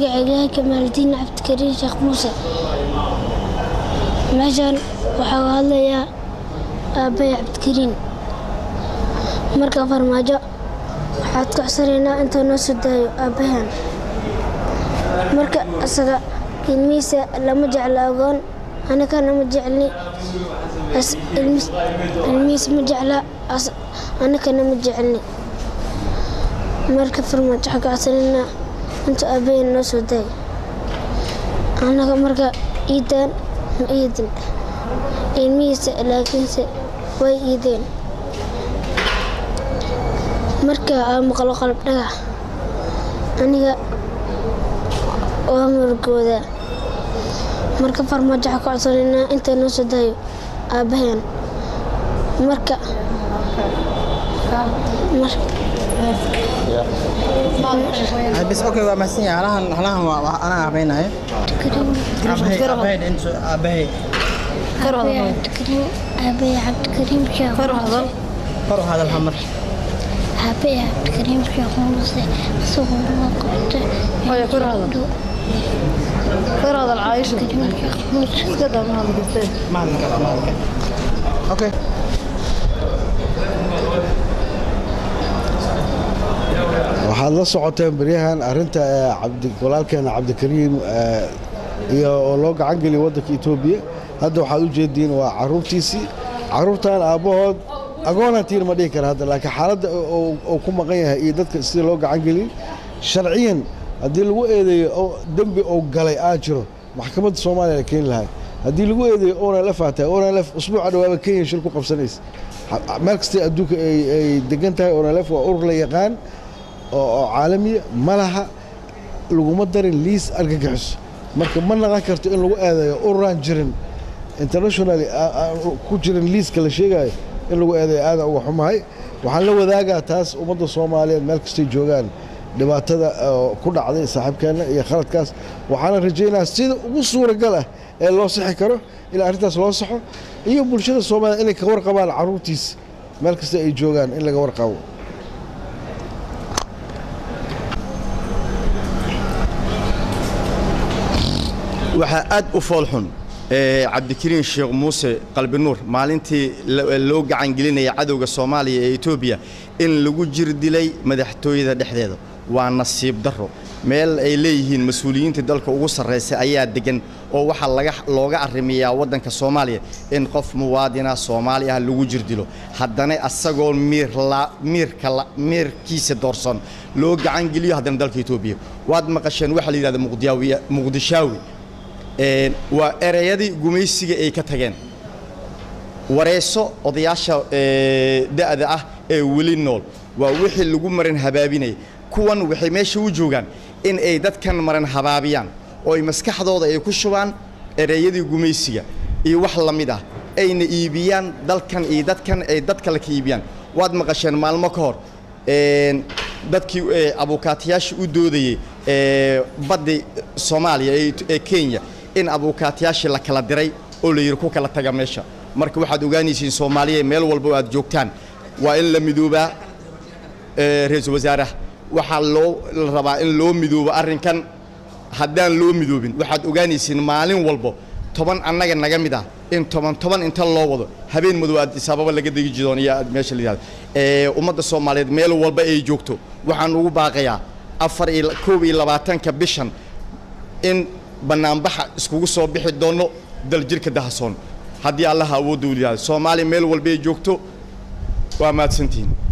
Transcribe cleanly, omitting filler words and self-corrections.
magacayga Kamaal Diin Cabdikariin Sheekh Muuse meeshan waxaa ka hadlayaa aabbahay Cabdikariin marka farmaajo waxaad ku xusanaynaa inta noo soo daayo aabbahan marka asaga ilmihiisa lama jecla agoon anagana ma jeclni ilmihiisa ma jecla anagana ma jeclni marka farmaajo waxaa ka xusanaynaa inta aabbahan noo soo daayo anaga marka iidaan ma iidin ilmihiisa laakiinse way iideen marka aan maqlo qalab dhagax aniga waa murugooda marka farmaajo waxaa ka codsanaynaa inta noo soo daayo aabbahan marka بس اوكي ومسني على انا بيناي ابي عبدكريم شيخ فرح هذا الحمر أبي عبدكريم شيخ موسى صغر وقت هاي كر هذا العايش كذا ما هذا ما اوكي waxaad la socoteen baryahan arinta walaalkeena Cabdikariim iyo oo loo gacan geliyay wadanka Itoobiya hadda waxaad u jeedeen waa caruurtiisi caruurtan aabahood agoonantiin ma dhihi kara hadda laakiin xaaladda oo ku maqan yahay iyo dadka si loo gacan geliyay sharciyan haddii lagu eedeeyo dambi oo galay jiro maxkamadda Soomaaliya keen lahay haddii lagu eedeeyo oona la faatay oona la usbuuca dhawaaba Kenya shir ku qabsanaysa meel kasta adduunka ay degan tahay oona la waa urur la yaqaan oo caalami malaha laguma darin liis argagixiso marka ma naqan karto in lagu eedeeyo ururaan jirin internationally ku jirin liiska la sheegayo in lagu eedeeyo aad uga xumahay waxaan la wadaagaa taas ummadda Soomaaliyeed meel kasta joogaan dhibaatada ku dhacday saaxiibkeena iyo khaladkaas waxaan rajaynayaa sida ugu suuragal ah ee loo sixi karo in arrintaas loo saxo iyo bulshada Soomaaliyeed inay ka warqabaan caruurtiis meel kasta ay joogaan in laga warqabo waxaa aad u foolxun Cabdikariin Sheekh Muuse qalbi nuur maalintii loo gacan gelinaya cadawga Soomaaliya ee Itoobiya in lagu jir dilay madaxtooyada dhexdeeda waa nasiib daro meel ay leeyihiin mas'uuliyiinta dalka ugu sarreeya ayaa degan oo waxa looga arrimiyaa wadanka Soomaaliya in qof muwaadina Soomaali ah lagu jir dilo haddana asagoo miirkiisa doorsan loo gacan geliyo haddana dalka Itoobiya waad maqasheen waxa la yiraahdo muqdishaawi waa erayadii gumaysiga ay ka tageen wareeso odayaasha da'da ah ee weli nool waa wixii lagu marin habaabinay kuwan waxay meesha u joogaan in ay dadkan maran habaabiyaan oo ay maskaxdooda ay ku shubaan erayadii gumaysiga iyo wax la mid ah ayna iibiyaan dalkan iyo dadkan ay dadka la iibiyaan waad maqasheen maalmo ka hor dadkii abukaatiyaasha u doodayay badda Soomaaliya ee Kenya in abukaatiyaasha la kala diray oo la yiri ku kala taga meesha marka waxaad ogaanaysiin Soomaaliya meel walba aad joogtaan waa in la midooba ra'iisul wasaaraha waxa loo rabaa in loo midoobo arrinkan haddaan loo midoobin waxaad ogaanaysiin maalin walba 10 annaga naga mid ah in 10 inta loo wado habeen madow aad sababa laga digi jidoonaya meesha la yiraahdo ummadda Soomaaliyeed meel walba ay joogto waxaan ugu baaqayaa 4 bishan in banaanbaxa iskugu soo bixi doono dal jirka dahasoon haddii Allah awood u leeyahay Soomaaliya meel walba ay joogto waa maadsantiin